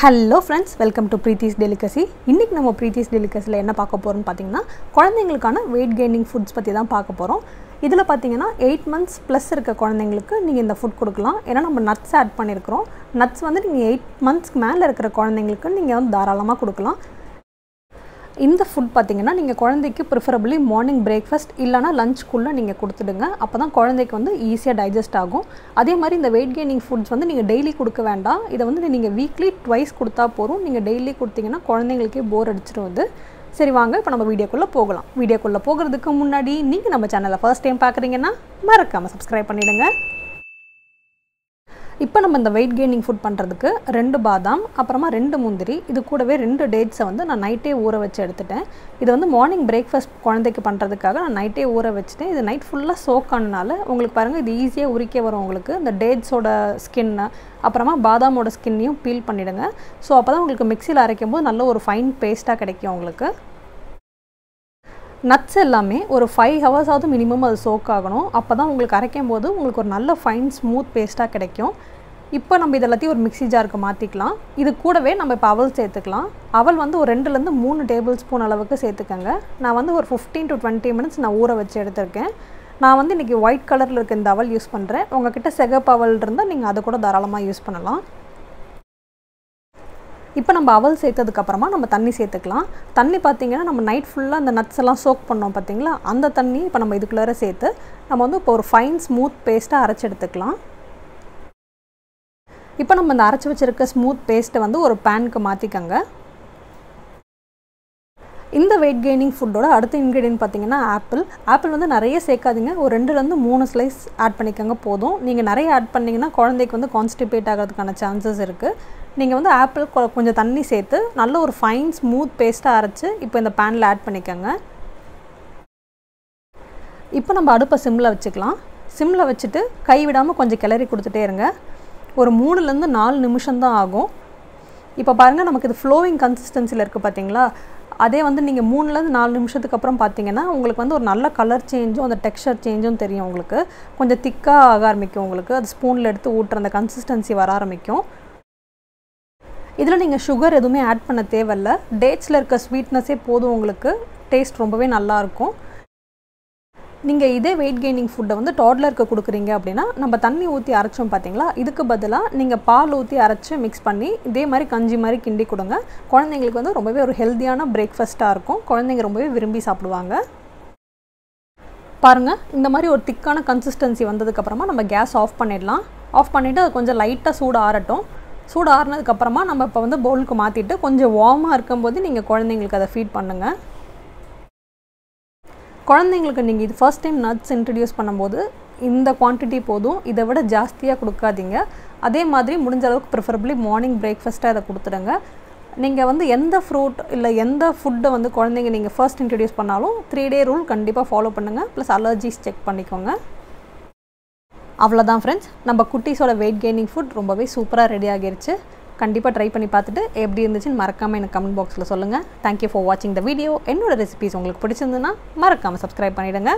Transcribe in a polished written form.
Hello friends, welcome to Preethi's Delicacy. இன்னைக்கு நம்ம Preethi's Delicacyல என்ன பார்க்க போறோம்னு பாத்தீங்கன்னா குழந்தைகளுக்கான weight gaining foods பத்தி தான் பார்க்க போறோம். இதுல பாத்தீங்கன்னா 8 months plus இருக்க குழந்தைகளுக்கு நீங்க இந்த ஃபுட் கொடுக்கலாம். ஏன்னா நம்ம nuts ஆட் பண்ணிருக்கோம். nuts வந்து நீங்க 8 monthsக்கு மேல இருக்கிற குழந்தைகளுக்கு நீங்க வந்து தாராளமா கொடுக்கலாம். இந்த ஃபுட் பாத்தீங்கன்னா நீங்க குழந்தைக்கு preferably morning breakfast இல்லனா lunch குள்ள நீங்க கொடுத்துடுங்க. அப்பதான் குழந்தைக்கு வந்து ஈஸியா டைஜஸ்ட் ஆகும். அதே மாதிரி இந்த weight gaining foods வந்து நீங்க டெய்லி கொடுக்க வேண்டாம். இத வந்து நீங்க weekly twice கொடுத்தா போதும். நீங்க டெய்லி கொடுத்தீங்கன்னா குழந்தைகளுக்கே போர் அடிச்சிரும். சரி வாங்க இப்போ நம்ம வீடியோக்குள்ள போகலாம். வீடியோக்குள்ள போகிறதுக்கு முன்னாடி நீங்க நம்ம சேனலை first time பார்க்கறீங்கன்னா மறக்காம subscribe பண்ணிடுங்க. இப்போ நம்ம இந்த weight gaining food பண்றதுக்கு 2 பாதாம் அப்புறமா 2 முந்திரி இது கூடவே 2 டேட்ஸ் வந்து நான் நைட்டே ஊற வச்சு எடுத்துட்டேன். இது வந்து மார்னிங் பிரேக்ஃபாஸ்ட் குழந்தைக்கு பண்றதுக்காக நான் நைட்டே ஊற வச்சிட்டேன். இது நைட் ஃபுல்லா சோக் ஆனனால உங்களுக்கு பாருங்க இது ஈஸியா உரிக்க வரும் உங்களுக்கு. இந்த டேட்ஸோட ஸ்கின் அப்புறமா பாதாமோட ஸ்கின்னையும் பீல் பண்ணிடுங்க. சோ அப்பதான் உங்களுக்கு மிக்ஸில அரைக்கும்போது நல்ல ஒரு ஃபைன் பேஸ்டா கிடைக்கும் உங்களுக்கு. nuts எல்லாமே ஒரு 5 hours ஆவது மினிமம் அது சோக் ஆகணும். அப்பதான் உங்களுக்கு அரைக்கும்போது உங்களுக்கு ஒரு நல்ல ஃபைன் ஸ்மூத் பேஸ்டா கிடைக்கும். இப்போ நம்ம இதெல்லாம் ஒரு மிக்ஸி ஜாருக்கு மாத்திக்கலாம். இது கூடவே நம்ம இப்ப அவல் சேர்த்துக்கலாம். அவல் வந்து ஒரு 2 ல இருந்து 3 டேபிள்ஸ்பூன் அளவுக்கு சேர்த்துக்கங்க. நான் வந்து ஒரு 15 to 20 minutes நான் ஊற வச்சு எடுத்துர்க்கேன். நான் வந்து இன்னைக்கு ஒயிட் கலர்ல இருக்க இந்த அவல் யூஸ் பண்றேன். உங்ககிட்ட சிகப்பு அவல் இருந்தா நீங்க அத கூட தாராளமா யூஸ் பண்ணலாம். இப்போ நம்ம அவல் சேர்த்ததுக்கு அப்புறமா நம்ம தண்ணி சேர்த்துக்கலாம். தண்ணி பாத்தீங்கன்னா நம்ம நைட் ஃபுல்லா அந்த நட்ஸ் எல்லாம் சோக் பண்ணோம் பாத்தீங்களா? அந்த தண்ணி இப்போ நம்ம இதுக்குள்ளர சேர்த்து நம்ம வந்து இப்போ ஒரு ஃபைன் ஸ்மூத் பேஸ்டா அரைச்சு எடுத்துக்கலாம். இப்போ நம்ம இந்த அரைச்சு வச்சிருக்க ஸ்மூத் பேஸ்ட் வந்து ஒரு பான்க்கு மாத்திக்கங்க. இந்த weight gaining ஃபுட்டோட அடுத்த இன்கிரிடியன்ட் பாத்தீங்கன்னா ஆப்பிள் வந்து நிறைய சேர்க்காதீங்க. ஒரு 2 ல இருந்து 3 ஸ்லைஸ் ஆட் பண்ணிக்கங்க போதும். நீங்க நிறைய ஆட் பண்ணீங்கன்னா குழந்தைக்கு வந்து கான்ஸ்டிபேட் ஆகிறதுக்கான சான்சஸ் இருக்கு. நீங்க வந்து ஆப்பிள் கொஞ்சம் தண்ணி சேர்த்து நல்ல ஒரு ஃபைன் ஸ்மூத் பேஸ்டா அரைச்சு இப்போ இந்த பான்ல ஆட் பண்ணிக்கங்க. இப்போ நம்ம அடுப்பை சிம்ல வச்சுக்கலாம். சிம்ல வச்சிட்டு கை விடாம கொஞ்சம் கிளறி கொடுத்துட்டே இருங்க. ஒரு 3 ல இருந்து 4 நிமிஷம் தான் ஆகும். இப்போ பாருங்க நமக்கு இது ஃப்ளோயிங் கன்சிஸ்டன்சில இருக்கு பாத்தீங்களா? அதே வந்து நீங்க 3 ல இருந்து 4 நிமிஷத்துக்கு அப்புறம் பாத்தீங்கன்னா உங்களுக்கு வந்து ஒரு நல்ல கலர் சேஞ்சும் அந்த டெக்ஸ்சர் சேஞ்சும் தெரியும் உங்களுக்கு. கொஞ்சம் திக்கா ஆக ஆரம்பிக்கும் உங்களுக்கு. அது ஸ்பூன்ல எடுத்து ஊட்ற அந்த கன்சிஸ்டன்சி வர ஆரம்பிக்கும். இதுல நீங்க sugar எதுவுமே ஆட் பண்ண தேவையில்ல. டேட்ஸ்ல இருக்க ஸ்வீட்னஸே போதும் உங்களுக்கு. டேஸ்ட் ரொம்பவே நல்லா இருக்கும். நீங்க இதே weight gaining food வந்து டாட்லருக்கு கொடுக்குறீங்க அப்படினா நம்ம தண்ணி ஊத்தி அரைச்சோம் பாத்தீங்களா? இதுக்கு பதிலா நீங்க பால் ஊத்தி அரைச்சு mix பண்ணி இதே மாதிரி கஞ்சி மாதிரி கிண்டி கொடுங்க. குழந்தைகளுக்கு வந்து ரொம்பவே ஒரு ஹெல்தியான பிரேக்ஃபாஸ்டா இருக்கும். குழந்தைங்க ரொம்பவே விரும்பி சாப்பிடுவாங்க. பாருங்க இந்த மாதிரி ஒரு திக்கான கன்சிஸ்டன்சி வந்ததுக்கு அப்புறமா நம்ம கேஸ் ஆஃப் பண்ணிடலாம். ஆஃப் பண்ணிட்டு அது கொஞ்சம் லைட்டா சூடு ஆறட்டும். சூடு ஆறுனதுக்கு அப்புறமா நம்ம இப்ப வந்து பவுலுக்கு மாத்திட்டு கொஞ்சம் வார்மா இருக்கும்போது நீங்க குழந்தைகளுக்கு அத ஃபீட் பண்ணுங்க. குழந்தைகளுக்கு நீங்க இது ஃபர்ஸ்ட் டைம் nuts இன்ட்ரோ듀ce பண்ணும்போது இந்த குவாண்டிட்டி போதும். இதை விட ஜாஸ்தியா கொடுக்காதீங்க. அதே மாதிரி முடிஞ்ச அளவுக்கு preferably மார்னிங் பிரேக்ஃபாஸ்டா இத கொடுத்துடுங்க. நீங்க வந்து எந்த ஃப்ரூட் இல்ல எந்த ஃபுட் வந்து குழந்தைங்க நீங்க ஃபர்ஸ்ட் இன்ட்ரோ듀ce பண்ணாலும் 3 day ரூல் கண்டிப்பா ஃபாலோ பண்ணுங்க. ப்ளஸ் அலர்ஜிஸ் செக் பண்ணிக்கோங்க. அவ்வளவுதான் फ्रेंड्स. நம்ம குட்டீஸோட weight gaining food ரொம்பவே சூப்பரா ரெடி ஆகிருச்சு. கண்டிப்பா ட்ரை பண்ணி பார்த்துட்டு எப்படி இருந்துச்சுன்னு மறக்காம எனக்கு கமெண்ட் பாக்ஸ்ல சொல்லுங்க. Thank you for watching the video. என்னோட ரெசிபீஸ் உங்களுக்கு பிடிச்சிருந்தா மறக்காம subscribe பண்ணிடுங்க.